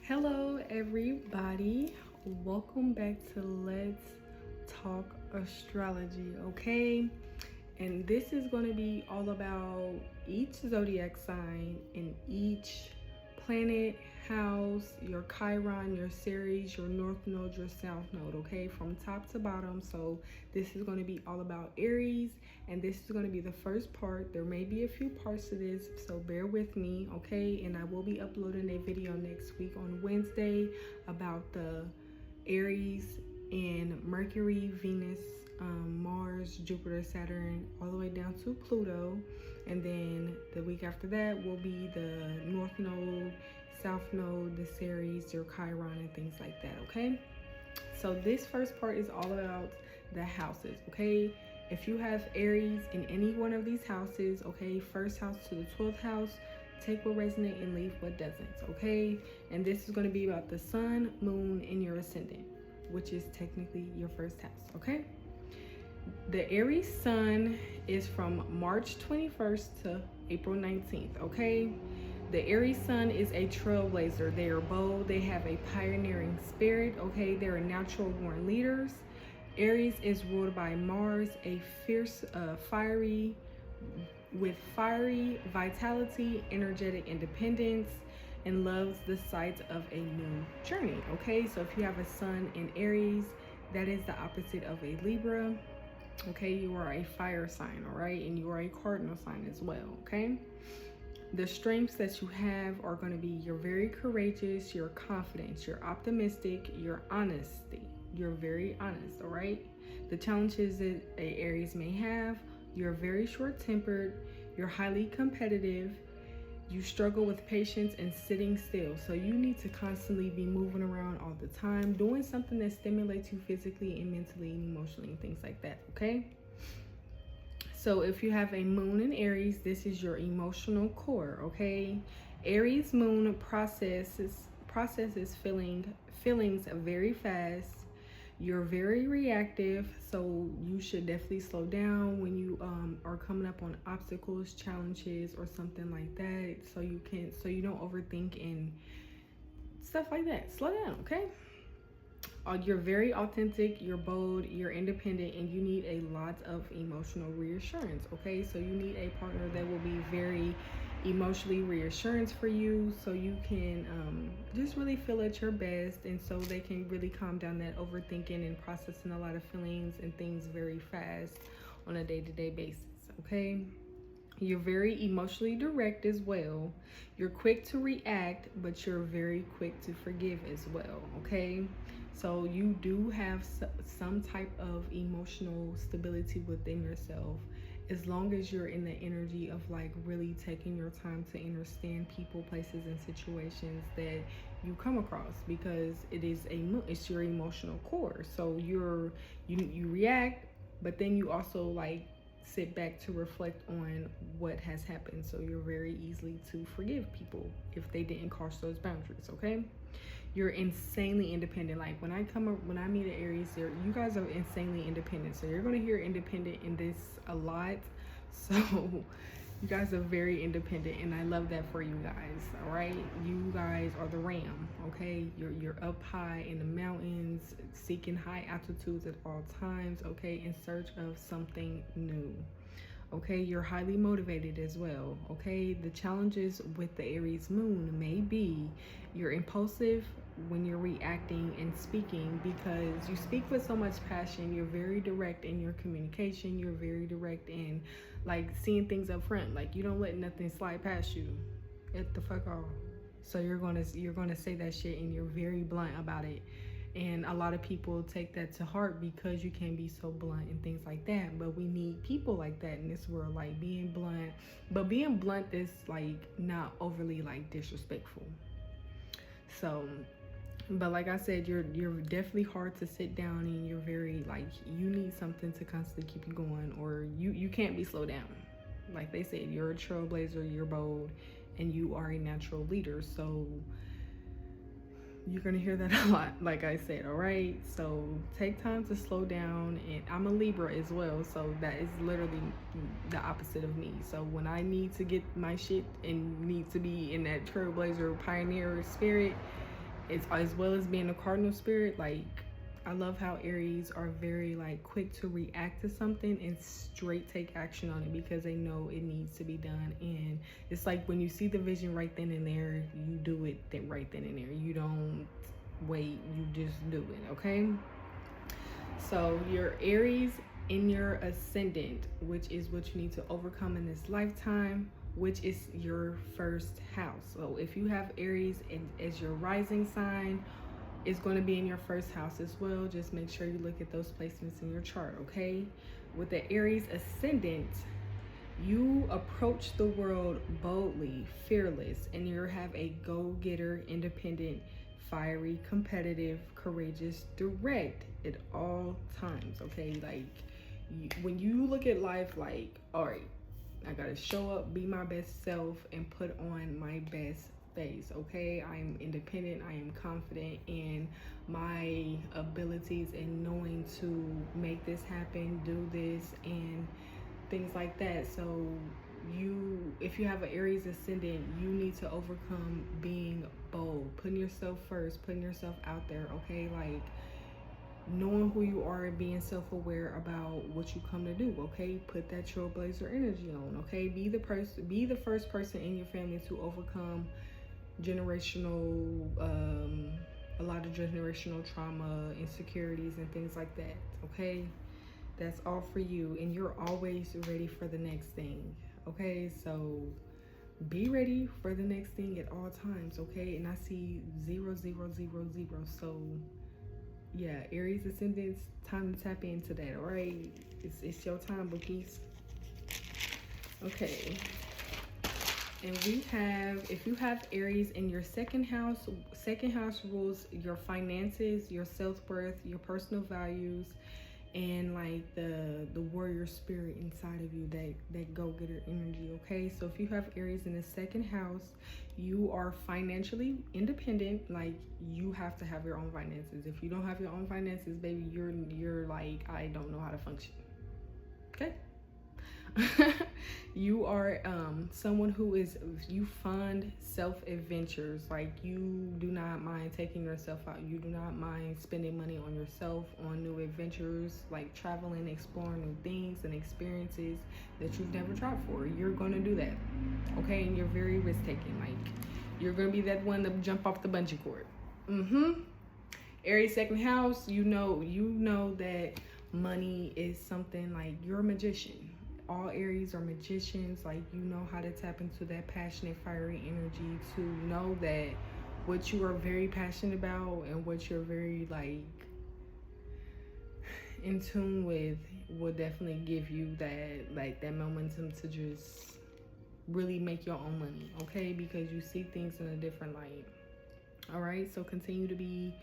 Hello everybody, welcome back to Let's Talk Astrology, okay? And this is going to be all about each zodiac sign and each planet, house, your Chiron, your Ceres, your North Node, your South Node, okay? From top to bottom. So this is going to be all about Aries, and this is going to be the first part. There may be a few parts to this, so bear with me, okay? And I will be uploading a video next week on Wednesday about the Aries and Mercury, Venus, Mars, Jupiter, Saturn, all the way down to Pluto. And then the week after that will be the North Node, South Node, the Ceres, your Chiron, and things like that, okay? So this first part is all about the houses, okay? If you have Aries in any one of these houses, okay, first house to the 12th house, take what resonates and leave what doesn't, okay? And this is going to be about the sun, moon, and your ascendant, which is technically your first house, okay? The Aries sun is from March 21st to April 19th, okay? The Aries sun is a trailblazer. They are bold. They have a pioneering spirit, okay? They're natural born leaders. Aries is ruled by Mars, a fierce, fiery vitality, energetic independence, and loves the sight of a new journey, okay? So if you have a sun in Aries, that is the opposite of a Libra, okay? You are a fire sign, all right? And you are a cardinal sign as well, okay? The strengths that you have are going to be you're very courageous, you're confident, you're optimistic, you're honesty. You're very honest, all right? The challenges that a Aries may have, you're very short-tempered, you're highly competitive, you struggle with patience and sitting still. So you need to constantly be moving around all the time, doing something that stimulates you physically and mentally and emotionally and things like that, okay? So if you have a moon in Aries, this is your emotional core, okay? Aries moon processes feelings very fast. You're very reactive, so you should definitely slow down when you are coming up on obstacles, challenges, or something like that. So you don't overthink and stuff like that. Slow down, okay? You're very authentic, you're bold, you're independent, and you need a lot of emotional reassurance, okay? So you need a partner that will be very emotionally reassurance for you, so you can just really feel at your best, and so they can really calm down that overthinking and processing a lot of feelings and things very fast on a day-to-day basis, okay? You're very emotionally direct as well. You're quick to react, but you're very quick to forgive as well, okay? So you do have some type of emotional stability within yourself, as long as you're in the energy of like really taking your time to understand people, places, and situations that you come across, because it's your emotional core. So you react, but then you also like sit back to reflect on what has happened. So you're very easily to forgive people if they didn't cross those boundaries, okay? You're insanely independent. Like when I meet an Aries, you guys are insanely independent. So you're going to hear independent in this a lot. So you guys are very independent, and I love that for you guys, all right? You guys are the ram, okay? You're up high in the mountains, seeking high altitudes at all times, okay, in search of something new. Okay, you're highly motivated as well, okay? The challenges with the Aries moon may be you're impulsive when you're reacting and speaking, because you speak with so much passion. You're very direct in your communication. You're very direct in like seeing things up front. Like you don't let nothing slide past you. Get the fuck off. So you're gonna say that shit, and you're very blunt about it. And a lot of people take that to heart because you can be so blunt and things like that. But we need people like that in this world, like being blunt. But being blunt is like not overly like disrespectful. So, but like I said, you're definitely hard to sit down, and you're very like, you need something to constantly keep you going, or you can't be slowed down. Like they said, you're a trailblazer, you're bold, and you are a natural leader. So you're gonna hear that a lot, like I said, all right? So take time to slow down. And I'm a Libra as well, so that is literally the opposite of me. So when I need to get my shit and need to be in that trailblazer pioneer spirit, it's as well as being a cardinal spirit. Like, I love how Aries are very like quick to react to something and straight take action on it because they know it needs to be done. And it's like when you see the vision right then and there, you do it right then and there. You don't wait, you just do it, okay? So your Aries in your ascendant, which is what you need to overcome in this lifetime, which is your first house. So if you have Aries as your rising sign, it's going to be in your first house as well. Just make sure you look at those placements in your chart, okay? With the Aries ascendant, you approach the world boldly, fearless, and you have a go-getter, independent, fiery, competitive, courageous, direct at all times, okay? Like, when you look at life like, all right, I gotta show up, be my best self, and put on my best face, okay? I am independent, I am confident in my abilities and knowing to make this happen, do this, and things like that. So if you have an Aries ascendant, you need to overcome being bold, putting yourself first, putting yourself out there, okay? Like, knowing who you are and being self-aware about what you come to do, okay? Put that trailblazer energy on, okay? Be the first person in your family to overcome generational a lot of generational trauma, insecurities, and things like that, okay? That's all for you, and you're always ready for the next thing, okay? So be ready for the next thing at all times, okay? And I see 0, 0, 0, 0. So yeah, Aries ascendants, time to tap into that, all right? It's your time, bookies. Okay. And we have, if you have Aries in your second house rules your finances, your self-worth, your personal values, and like the warrior spirit inside of you, that go-getter energy, okay? So if you have Aries in the second house, you are financially independent. Like, you have to have your own finances. If you don't have your own finances, baby, you're like, I don't know how to function, okay? You are someone you fund self-adventures. Like, you do not mind taking yourself out. You do not mind spending money on yourself, on new adventures, like traveling, exploring new things and experiences that you've never tried for. You're going to do that, okay? And you're very risk-taking. Like, you're going to be that one to jump off the bungee cord. Aries second house, you know that money is something, like, you're a magician. All Aries are magicians. Like, you know how to tap into that passionate, fiery energy to know that what you are very passionate about and what you're very like in tune with will definitely give you that momentum to just really make your own money, okay? Because you see things in a different light. All right, so continue to be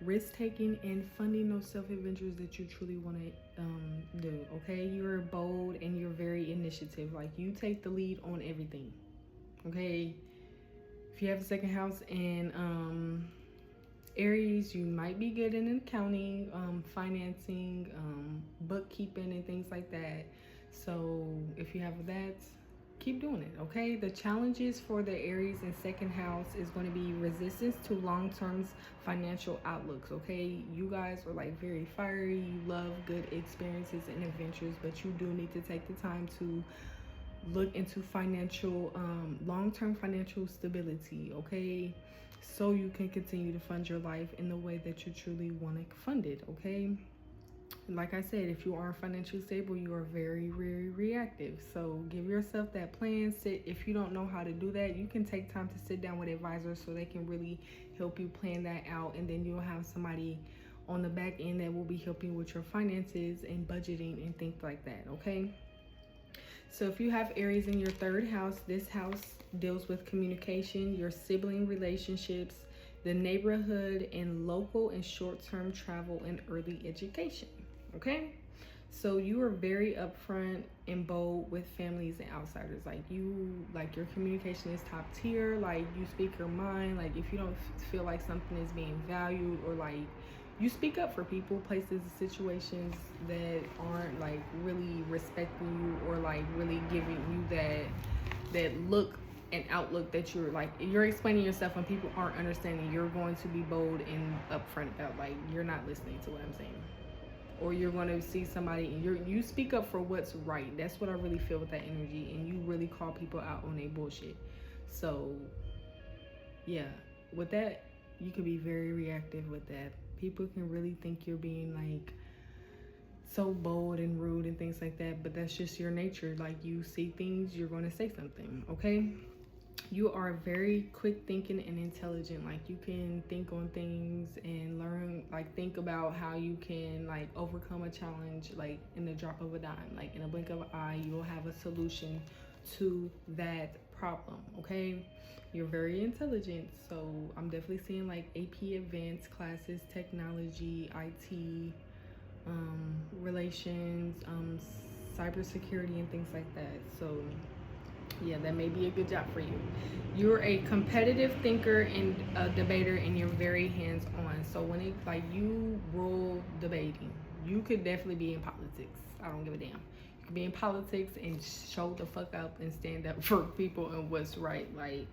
risk-taking and funding those self-adventures that you truly want to do, okay? You're bold and you're very initiative. Like, you take the lead on everything, okay? If you have a second house in Aries, you might be good in accounting, financing, bookkeeping, and things like that. So if you have that, keep doing it, okay? The challenges for the Aries in second house is going to be resistance to long-term financial outlooks, okay? You guys are like very fiery. You love good experiences and adventures, but you do need to take the time to look into financial, long-term financial stability, okay? So you can continue to fund your life in the way that you truly want to fund it, okay? Like I said, if you aren't financially stable, you are very, very reactive. So give yourself that plan. If you don't know how to do that, you can take time to sit down with advisors so they can really help you plan that out. And then you'll have somebody on the back end that will be helping with your finances and budgeting and things like that, okay? So if you have Aries in your third house, this house deals with communication, your sibling relationships, the neighborhood, and local and short-term travel and early education, okay? So you are very upfront and bold with families and outsiders. Like, your communication is top tier. Like, you speak your mind. Like, if you don't feel like something is being valued, or like, you speak up for people, places, situations that aren't like really respecting you or like really giving you that look an outlook that you're like, you're explaining yourself and people aren't understanding, you're going to be bold and upfront about, like, you're not listening to what I'm saying. Or you're going to see somebody and you speak up for what's right. That's what I really feel with that energy. And you really call people out on their bullshit. So yeah, with that, you could be very reactive with that. People can really think you're being like so bold and rude and things like that, but that's just your nature. Like, you see things, you're going to say something. Okay, you are very quick thinking and intelligent. Like, you can think on things and learn, like, think about how you can like overcome a challenge, like in the drop of a dime. Like, in a blink of an eye, you'll have a solution to that problem. Okay, you're very intelligent. So I'm definitely seeing like AP advanced classes, technology, IT, relations, cybersecurity and things like that. So yeah, that may be a good job for you. You're a competitive thinker and a debater, and you're very hands-on. So when it, like, you rule debating, you could definitely be in politics. I don't give a damn. You could be in politics and show the fuck up and stand up for people and what's right. Like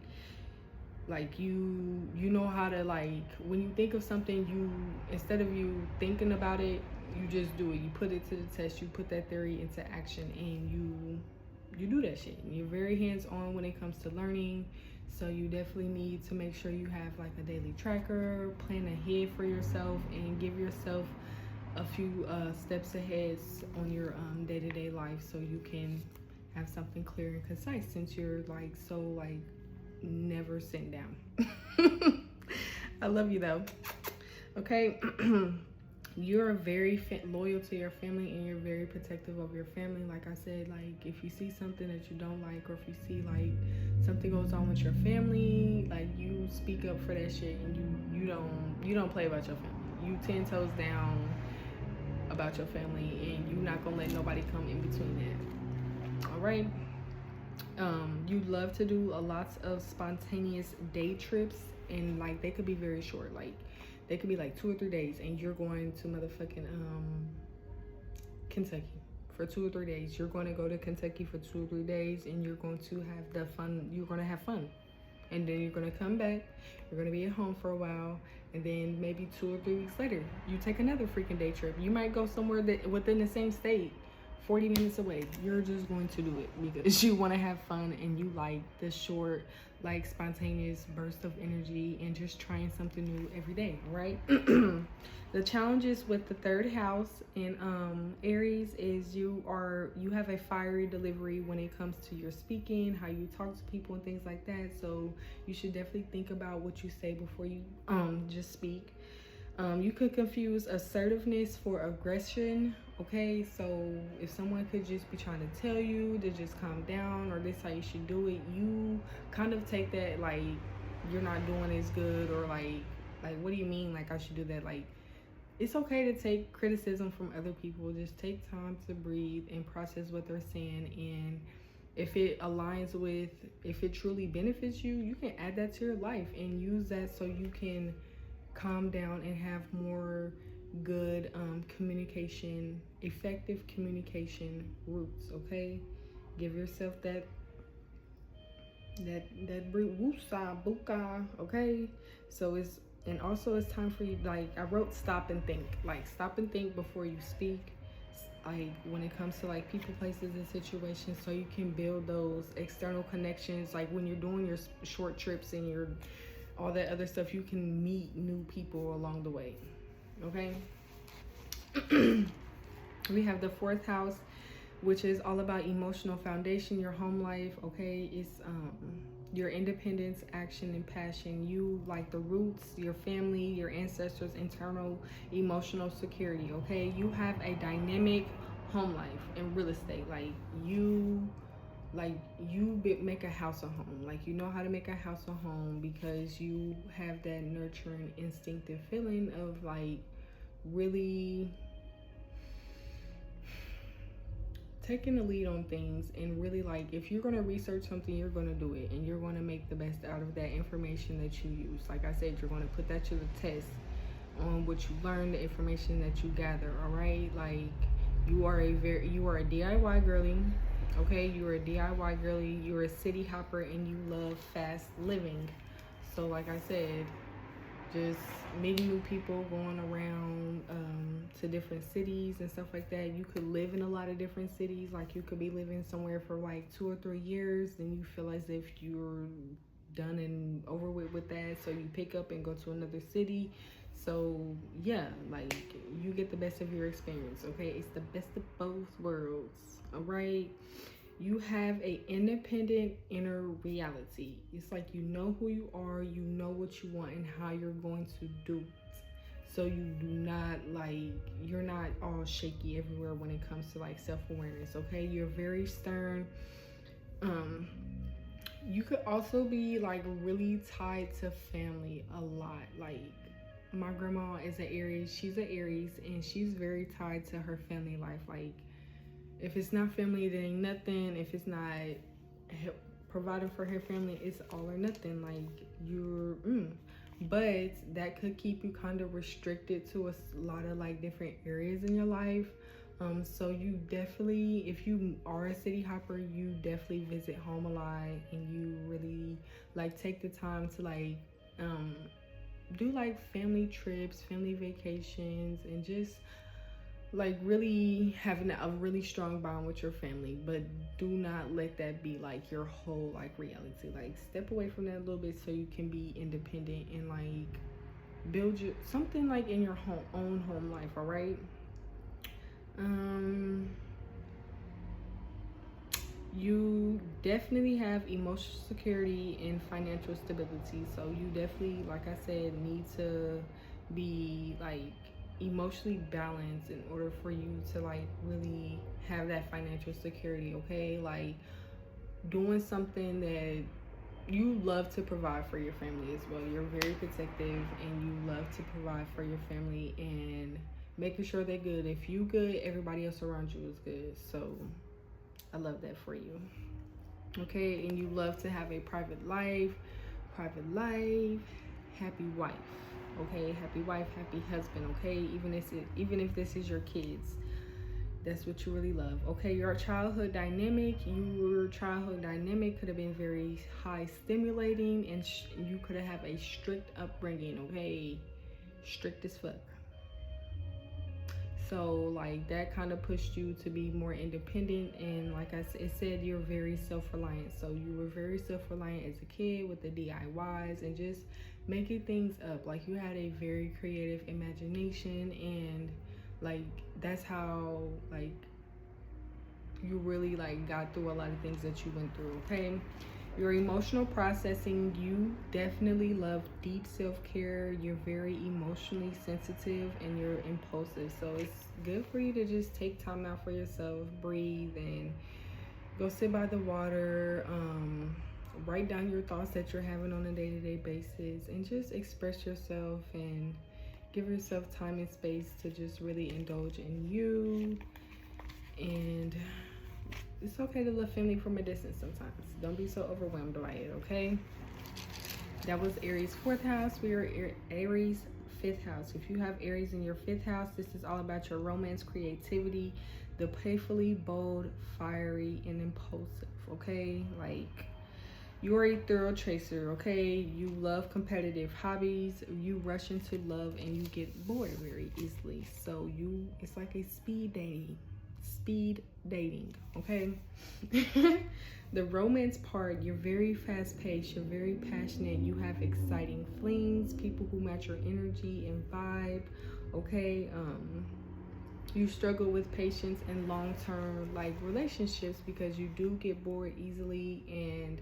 you know how to, like, when you think of something, you, instead of you thinking about it, you just do it. You put it to the test. You put that theory into action, and you do that shit. You're very hands-on when it comes to learning. So you definitely need to make sure you have like a daily tracker, plan ahead for yourself, and give yourself a few steps ahead on your day-to-day life, so you can have something clear and concise, since you're like so like never sitting down. I love you though. Okay. You're very loyal to your family, and you're very protective of your family. Like I said, like, if you see something that you don't like, or if you see like something goes on with your family, like, you speak up for that shit, and you don't play about your family. You 10 toes down about your family, and you're not gonna let nobody come in between that. All right. You love to do a lot of spontaneous day trips, and like, they could be very short. Like, they could be like 2 or 3 days, and you're going to motherfucking Kentucky for 2 or 3 days. You're going to go to Kentucky for 2 or 3 days, and you're going to have the fun. You're going to have fun, and then you're going to come back. You're going to be at home for a while, and then maybe 2 or 3 weeks later, you take another freaking day trip. You might go somewhere that within the same state, 40 minutes away. You're just going to do it because you want to have fun, and you like the short, like, spontaneous burst of energy, and just trying something new every day, right? The challenges with the 3rd house in Aries is you have a fiery delivery when it comes to your speaking, how you talk to people and things like that. So you should definitely think about what you say before you just speak. You could confuse assertiveness for aggression. Okay, so if someone could just be trying to tell you to just calm down, or this how you should do it, you kind of take that like you're not doing as good, or like what do you mean like I should do that? Like, it's okay to take criticism from other people. Just take time to breathe and process what they're saying, and if it aligns with, if it truly benefits you, you can add that to your life and use that so you can calm down and have more good communication, effective communication routes. Okay, give yourself that woosah buka. Okay, so it's, and also it's time for you, like I wrote, stop and think. Like, stop and think before you speak, like when it comes to like people, places, and situations, so you can build those external connections. Like when you're doing your short trips and your all that other stuff, you can meet new people along the way. Okay. We have the 4th house, which is all about emotional foundation, your home life. Okay, it's your independence, action, and passion. You like the roots, your family, your ancestors, internal emotional security. Okay, you have a dynamic home life in real estate. Like you make a house a home. Like, you know how to make a house a home because you have that nurturing, instinctive feeling of like really taking the lead on things, and really, like, if you're going to research something, you're going to do it, and you're going to make the best out of that information that you use. Like I said, you're going to put that to the test on what you learn, the information that you gather. All right, like, you are a DIY girly. Okay, you're a DIY girly, you're a city hopper, and you love fast living. So, like I said, just meeting new people, going around to different cities and stuff like that. You could live in a lot of different cities. Like you could be living somewhere for like 2 or 3 years, then you feel as if you're done and over with that. So you pick up and go to another city. So yeah, like you get the best of your experience. Okay, it's the best of both worlds. All right. You have a independent inner reality. It's like you know who you are, you know what you want and how you're going to do it. So you do not like, you're not all shaky everywhere when it comes to like self-awareness. Okay, you're very stern. um you could also be like really tied to family a lot. Like my grandma is an Aries, she's an Aries, and she's very tied to her family life. Like if it's not family, then ain't nothing. If it's not providing for her family, it's all or nothing. Like but that could keep you kind of restricted to a lot of like different areas in your life. So you definitely, if you are a city hopper, you definitely visit home a lot, and you really like take the time to like do like family trips, family vacations, and just like really having a really strong bond with your family. But do not let that be like your whole like reality. Like step away from that a little bit so you can be independent and like build your something like in your own home life. All right. um you definitely have emotional security and financial stability. So you definitely, like I said, need to be like emotionally balanced in order for you to like really have that financial security. Okay, like doing something that you love to provide for your family as well. You're very protective and you love to provide for your family and making sure they're good. If you good, everybody else around you is good. So I love that for you. Okay, and you love to have a private life, happy wife. Okay, happy wife, happy husband. Okay, even if this is your kids, that's what you really love. Okay, your childhood dynamic. Your childhood dynamic could have been very high stimulating, and you could have a strict upbringing. Okay, strict as fuck. So like that kind of pushed you to be more independent, and like it said, you're very self-reliant. So you were very self-reliant as a kid with the DIYs and just making things up. Like you had a very creative imagination, and like that's how like you really like got through a lot of things that you went through. Okay, your emotional processing, you definitely love deep self-care. You're very emotionally sensitive and you're impulsive. So it's good for you to just take time out for yourself, breathe, and go sit by the water. Write down your thoughts that you're having on a day-to-day basis, and just express yourself and give yourself time and space to just really indulge in you. And it's okay to love family from a distance sometimes. Don't be so overwhelmed by it, okay? That was Aries 4th house. We are Aries 5th house. If you have Aries in your 5th house, this is all about your romance, creativity, the playfully bold, fiery, and impulsive, okay? Like, you're a thorough chaser, okay? You love competitive hobbies. You rush into love and you get bored very easily. So it's like a speed dating, okay? The romance part, you're very fast paced, you're very passionate, you have exciting flings, people who match your energy and vibe, okay? You struggle with patience and long-term like relationships because you do get bored easily, and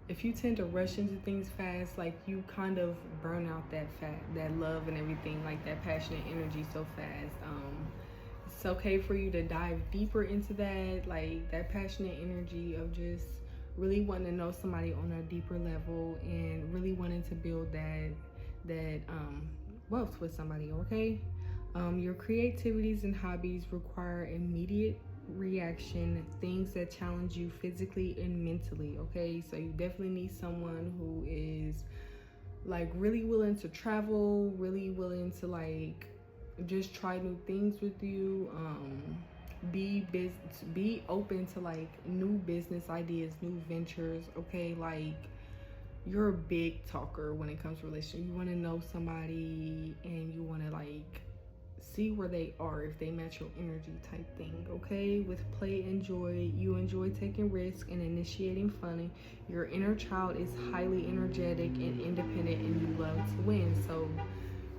if you tend to rush into things fast, like you kind of burn out that love and everything, like that passionate energy so fast. It's okay for you to dive deeper into that, like that passionate energy of just really wanting to know somebody on a deeper level and really wanting to build that wealth with somebody. Okay, your creativities and hobbies require immediate reaction, things that challenge you physically and mentally. Okay, so you definitely need someone who is like really willing to travel, really willing to like just try new things with you. be open to like new business ideas, new ventures, okay? Like, you're a big talker when it comes to relationships. You want to know somebody and you want to like see where they are, if they match your energy type thing, okay? With play and joy, you enjoy taking risks and initiating fun. Your inner child is highly energetic and independent, and you love to win. So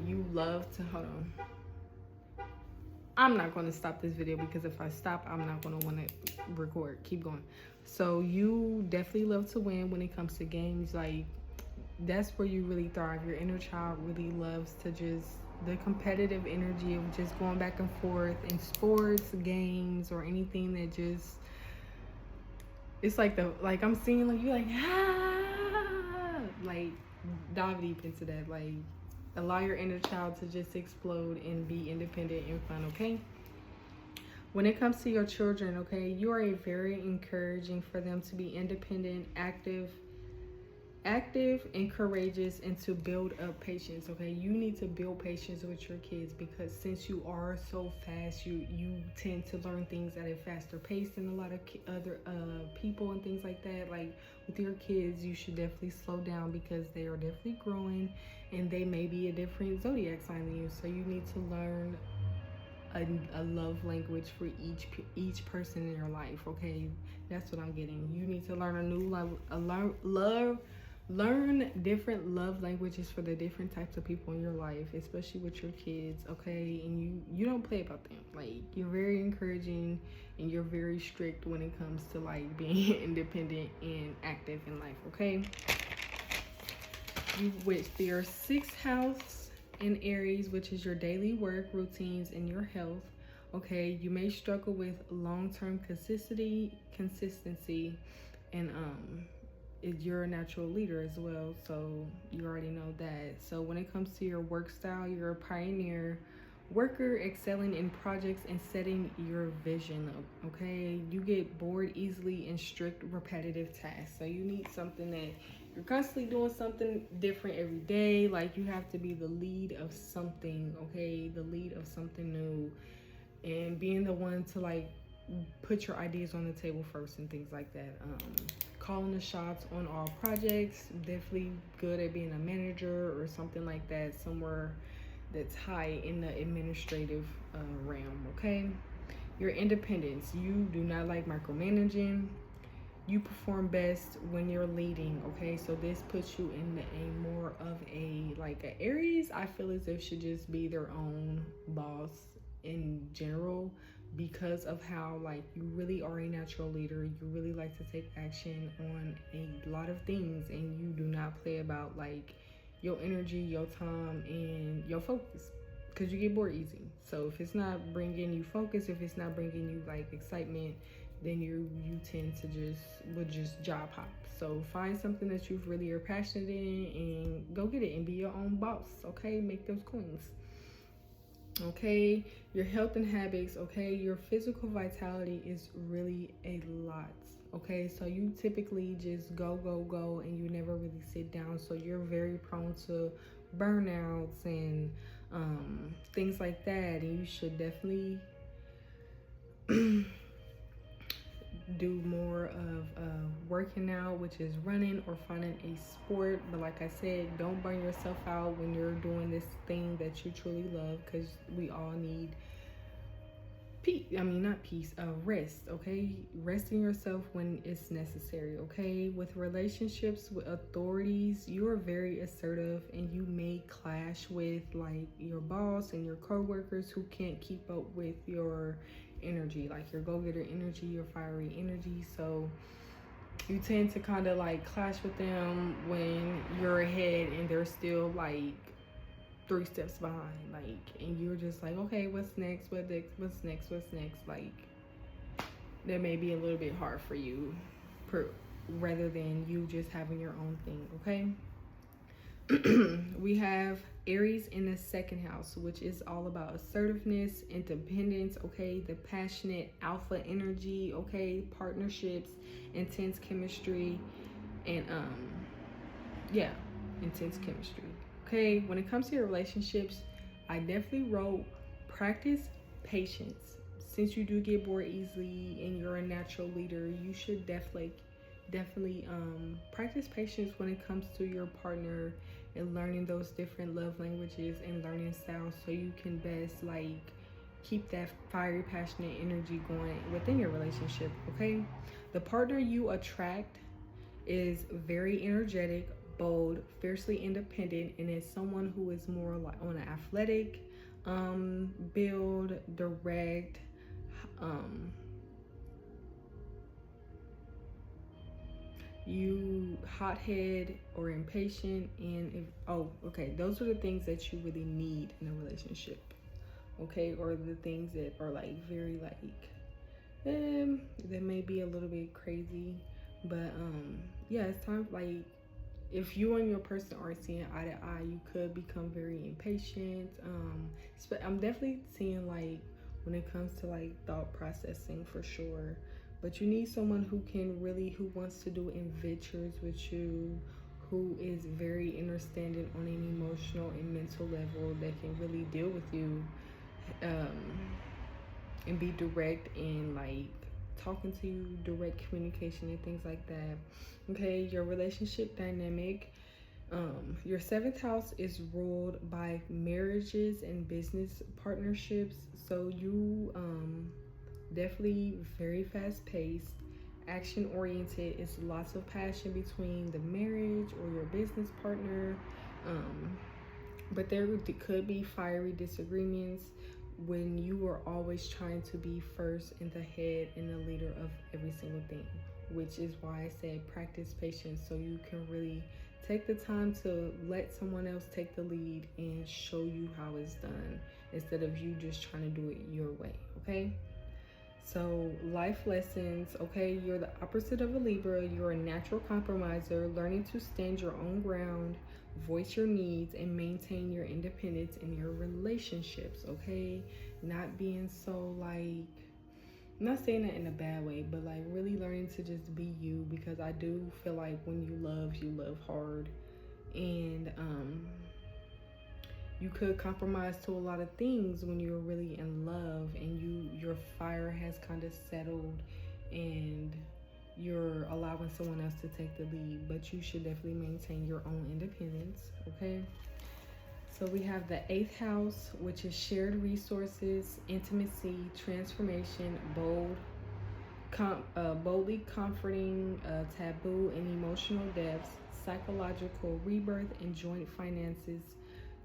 you love to, hold on, I'm not going to stop this video, because if I stop, I'm not going to want to record. Keep going. So you definitely love to win when it comes to games. Like, that's where you really thrive. Your inner child really loves to just, the competitive energy of just going back and forth in sports, games, or anything that just, it's like I'm seeing like, you're like, like, dive deep into that. Like, allow your inner child to just explode and be independent and fun, okay? When it comes to your children, okay, you are very encouraging for them to be independent, active and courageous, and to build up patience, okay? You need to build patience with your kids, because since you are so fast, you tend to learn things at a faster pace than a lot of other people and things like that. Like, with your kids, you should definitely slow down, because they are definitely growing and they may be a different zodiac sign than you. So you need to learn a love language for each person in your life, okay? That's what I'm getting. You need to learn a new learn different love languages for the different types of people in your life, especially with your kids, okay? And you don't play about them. Like, you're very encouraging and you're very strict when it comes to like being independent and active in life, okay? You with your 6th house in Aries, which is your daily work routines and your health, okay? You may struggle with long-term consistency, and you're a natural leader as well, so you already know that. So when it comes to your work style, you're a pioneer worker, excelling in projects and setting your vision up, okay? You get bored easily in strict repetitive tasks, so you need something that you're constantly doing something different every day. Like, you have to be the lead of something, okay? The lead of something new, and being the one to like put your ideas on the table first and things like that. Calling the shots on all projects. Definitely good at being a manager or something like that, somewhere that's high in the administrative realm, okay? Your independence. You do not like micromanaging. You perform best when you're leading, okay? So this puts you in a more of a, like, a Aries, I feel as if should just be their own boss in general, because of how like you really are a natural leader. You really like to take action on a lot of things, and you do not play about like your energy, your time, and your focus, because you get bored easy. So if it's not bringing you focus, if it's not bringing you like excitement, then you tend to just job hop. So find something that you really are passionate in and go get it and be your own boss, okay? Make those coins. Okay, your health and habits, okay? Your physical vitality is really a lot, okay? So you typically just go and you never really sit down, so you're very prone to burnouts and things like that, and you should definitely do more of working out, which is running or finding a sport. But like I said, don't burn yourself out when you're doing this thing that you truly love, because we all need rest, okay? Resting yourself when it's necessary, okay? With relationships with authorities, you are very assertive, and you may clash with like your boss and your co-workers who can't keep up with your energy, like your go-getter energy, your fiery energy. So you tend to kind of like clash with them when you're ahead and they're still like 3 steps behind, like, and you're just like, okay, what's next, what's next, like, that may be a little bit hard for you, rather than you just having your own thing, okay? We have Aries in the 2nd house, which is all about assertiveness, independence, okay? The passionate alpha energy, okay? Partnerships, intense chemistry, and intense chemistry, okay? When it comes to your relationships, I definitely wrote practice patience, since you do get bored easily and you're a natural leader, you should definitely practice patience when it comes to your partner and learning those different love languages and learning styles, so you can best like keep that fiery, passionate energy going within your relationship. Okay, the partner you attract is very energetic, bold, fiercely independent, and is someone who is more like on an athletic build, direct, you hothead or impatient, and if okay, those are the things that you really need in a relationship. Okay, or the things that are like very like that may be a little bit crazy, but yeah, it's time like if you and your person aren't seeing eye to eye, you could become very impatient. I'm definitely seeing like when it comes to like thought processing for sure. But you need someone who wants to do adventures with you, who is very understanding on an emotional and mental level, that can really deal with you, and be direct and like talking to you, direct communication and things like that. Okay, your relationship dynamic. Your seventh house is ruled by marriages and business partnerships. So you definitely very fast paced, action oriented. It's lots of passion between the marriage or your business partner. But there could be fiery disagreements when you are always trying to be first in the head and the leader of every single thing, which is why I said practice patience, so you can really take the time to let someone else take the lead and show you how it's done instead of you just trying to do it your way. Okay, so life lessons. Okay, you're the opposite of a Libra. You're a natural compromiser, learning to stand your own ground, voice your needs, and maintain your independence in your relationships. Okay, not being so like, I'm not saying that in a bad way, but like really learning to just be you, because I do feel like when you love hard, and you could compromise to a lot of things when you're really in love and your fire has kind of settled and you're allowing someone else to take the lead, but you should definitely maintain your own independence. Okay, so we have the eighth house, which is shared resources, intimacy, transformation, boldly comforting, taboo and emotional depths, psychological rebirth, and joint finances,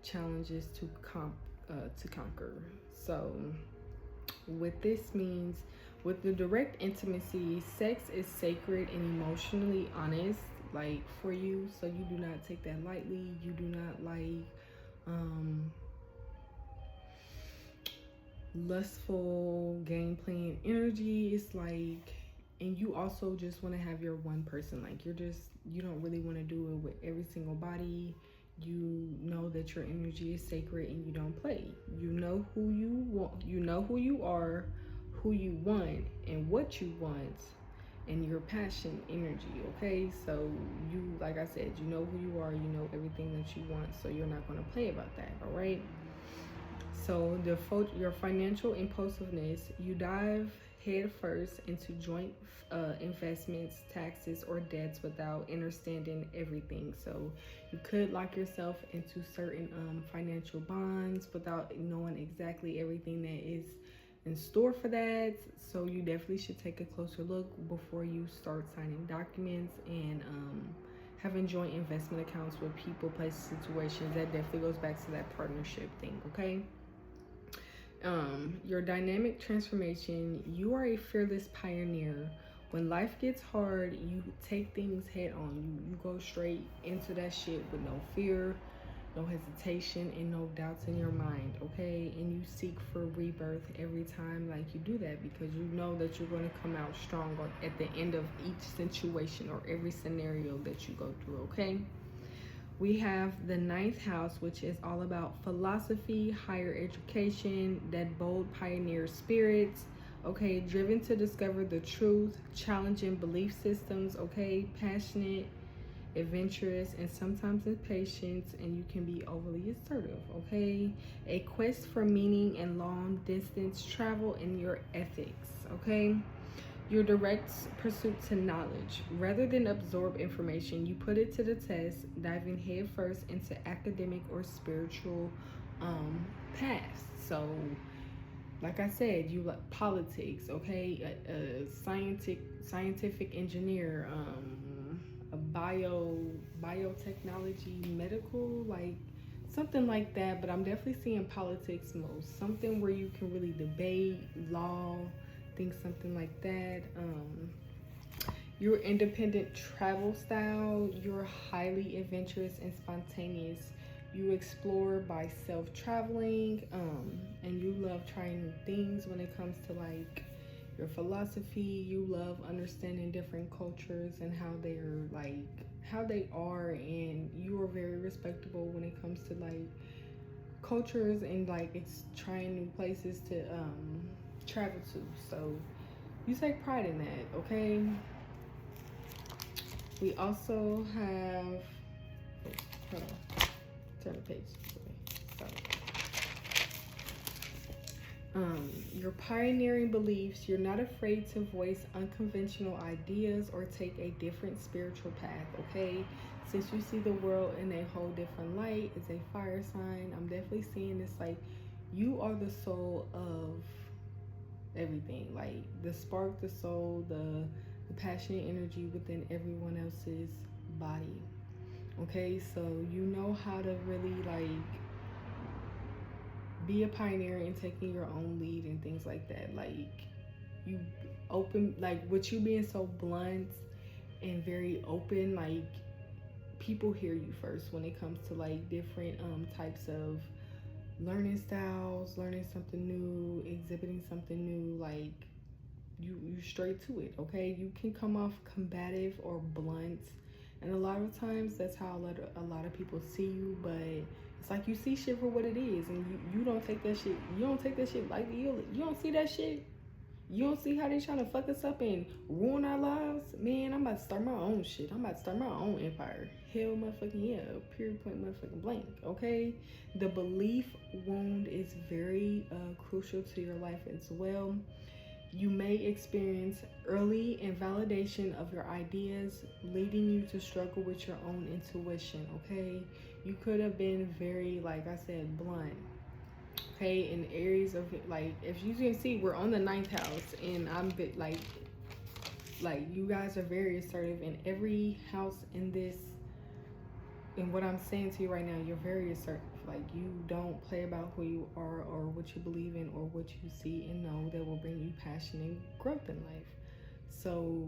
challenges to conquer. So what this means, with the direct intimacy, sex is sacred and emotionally honest, like for you, so you do not take that lightly. You do not like lustful game playing energy. It's like, and you also just want to have your one person, like you don't really want to do it with every single body. You know that your energy is sacred and you don't play. You know who you want, you know who you are, who you want, and what you want, and your passion energy. Okay, so you, like I said, you know who you are, you know everything that you want, so you're not going to play about that. All right, so your financial impulsiveness, you dive head first into joint investments, taxes, or debts without understanding everything. So you could lock yourself into certain financial bonds without knowing exactly everything that is in store for that. So you definitely should take a closer look before you start signing documents and having joint investment accounts with people, places, situations. That definitely goes back to that partnership thing. Okay, your dynamic transformation, you are a fearless pioneer. When life gets hard, you take things head on. You go straight into that shit with no fear, no hesitation, and no doubts in your mind. Okay, and you seek for rebirth every time like you do that, because you know that you're going to come out strong at the end of each situation or every scenario that you go through. Okay, we have the ninth house, which is all about philosophy, higher education, that bold pioneer spirit. Okay, driven to discover the truth, challenging belief systems. Okay, passionate, adventurous, and sometimes impatient, and you can be overly assertive, okay? A quest for meaning and long distance travel in your ethics, okay? Your direct pursuit to knowledge. Rather than absorb information, you put it to the test, diving headfirst into academic or spiritual paths. So, like I said, you like politics, okay? A scientific engineer, a biotechnology, medical, like something like that. But I'm definitely seeing politics most. Something where you can really debate law, think something like that. Your independent travel style. You're highly adventurous and spontaneous. You explore by self-traveling, and you love trying new things when it comes to like your philosophy. You love understanding different cultures and how they're like how they are, and you are very respectable when it comes to like cultures and like it's trying new places to travel to. So you take pride in that, okay? We also have, hold on, turn the page. Your pioneering beliefs. You're not afraid to voice unconventional ideas or take a different spiritual path, okay? Since you see the world in a whole different light, it's a fire sign. I'm definitely seeing this like you are the soul of everything, like the spark, the soul, the passionate energy within everyone else's body, okay? So you know how to really like be a pioneer in taking your own lead and things like that. Like you open, like with you being so blunt and very open, like people hear you first when it comes to like different types of learning styles, learning something new, exhibiting something new. Like you straight to it, okay? You can come off combative or blunt, and a lot of times that's how a lot of people see you, but it's like you see shit for what it is, and you don't take that shit, you don't take that shit lightly. You don't see that shit. You don't see how they trying to fuck us up and ruin our lives? Man, I'm about to start my own shit. I'm about to start my own empire. Hell motherfucking yeah. Period point motherfucking blank. Okay? The belief wound is very crucial to your life as well. You may experience early invalidation of your ideas, leading you to struggle with your own intuition, okay? You could have been very, like I said, blunt, okay? In areas of, like, if you can see, we're on the 9th house, and I'm like you guys are very assertive in every house in this. And what I'm saying to you right now, you're very assertive. Like, you don't play about who you are or what you believe in or what you see and know that will bring you passion and growth in life. So,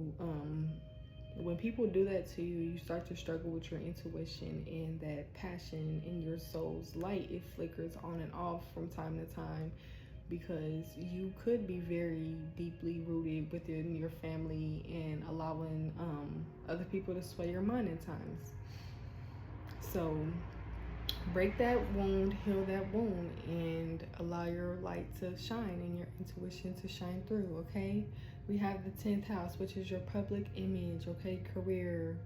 when people do that to you, you start to struggle with your intuition, and that passion in your soul's light, it flickers on and off from time to time, because you could be very deeply rooted within your family and allowing other people to sway your mind at times. So break that wound, heal that wound, and allow your light to shine and your intuition to shine through, okay? We have the 10th house, which is your public image, okay? Career.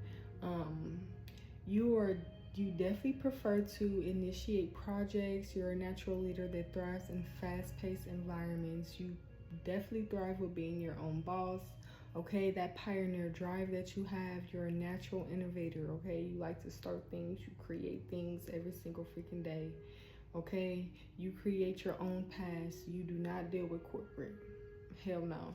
You definitely prefer to initiate projects. You're a natural leader that thrives in fast-paced environments. You definitely thrive with being your own boss. Okay, that pioneer drive that you have, you're a natural innovator, okay? You like to start things, you create things every single freaking day, okay? You create your own paths. You do not deal with corporate. Hell no.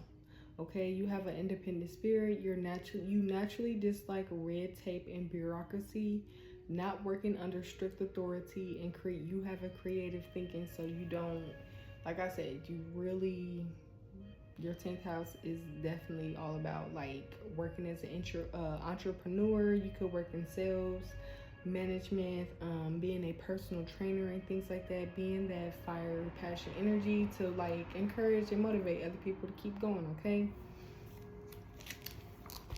Okay, you have an independent spirit. You naturally dislike red tape and bureaucracy, not working under strict authority, and you have a creative thinking, so you don't, like I said, your 10th house is definitely all about like working as an entrepreneur. You could work in sales, management, being a personal trainer and things like that, being that fire, passion, energy to like encourage and motivate other people to keep going, okay?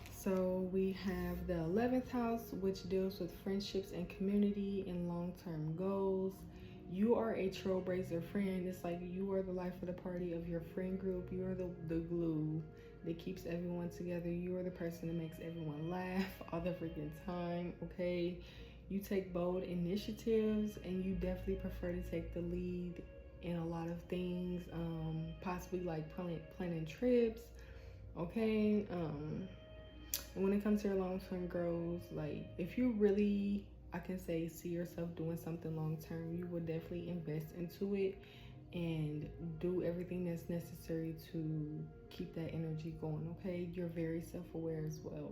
So we have the 11th house, which deals with friendships and community and long-term goals. You are a trailblazer friend. It's like you are the life of the party of your friend group. You are the glue that keeps everyone together. You are the person that makes everyone laugh all the freaking time, okay? You take bold initiatives, and you definitely prefer to take the lead in a lot of things, possibly like planning trips, okay? And when it comes to your long-term goals, like if you really, I can say, see yourself doing something long-term, you will definitely invest into it and do everything that's necessary to keep that energy going, okay? You're very self-aware as well.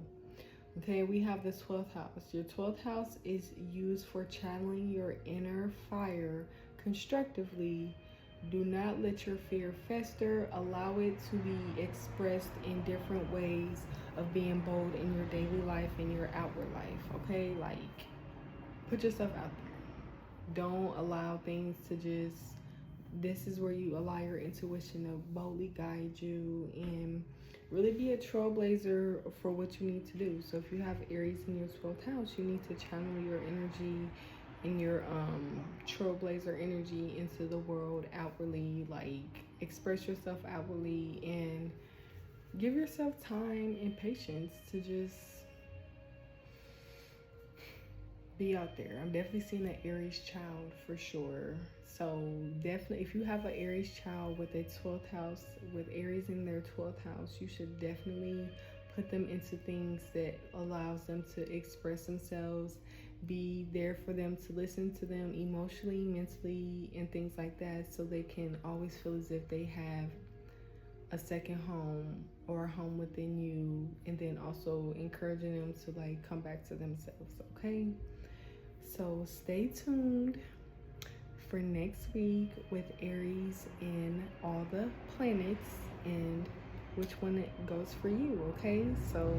Okay, we have the 12th house. Your 12th house is used for channeling your inner fire constructively. Do not let your fear fester. Allow it to be expressed in different ways of being bold in your daily life and your outward life, okay? Like, put yourself out there. Don't allow things to just, this is where you allow your intuition to boldly guide you and really be a trailblazer for what you need to do. So if you have Aries in your 12th house, you need to channel your energy and your trailblazer energy into the world outwardly, like express yourself outwardly and give yourself time and patience to just be out there. I'm definitely seeing an Aries child for sure. So definitely, if you have an Aries child with a 12th house, with Aries in their 12th house, you should definitely put them into things that allows them to express themselves. Be there for them, to listen to them emotionally, mentally, and things like that, so they can always feel as if they have a second home or a home within you, and then also encouraging them to like come back to themselves, okay? So stay tuned for next week with Aries and all the planets and which one it goes for you, okay? So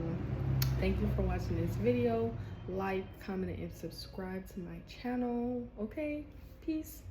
thank you for watching this video. Like, comment, and subscribe to my channel, okay? Peace.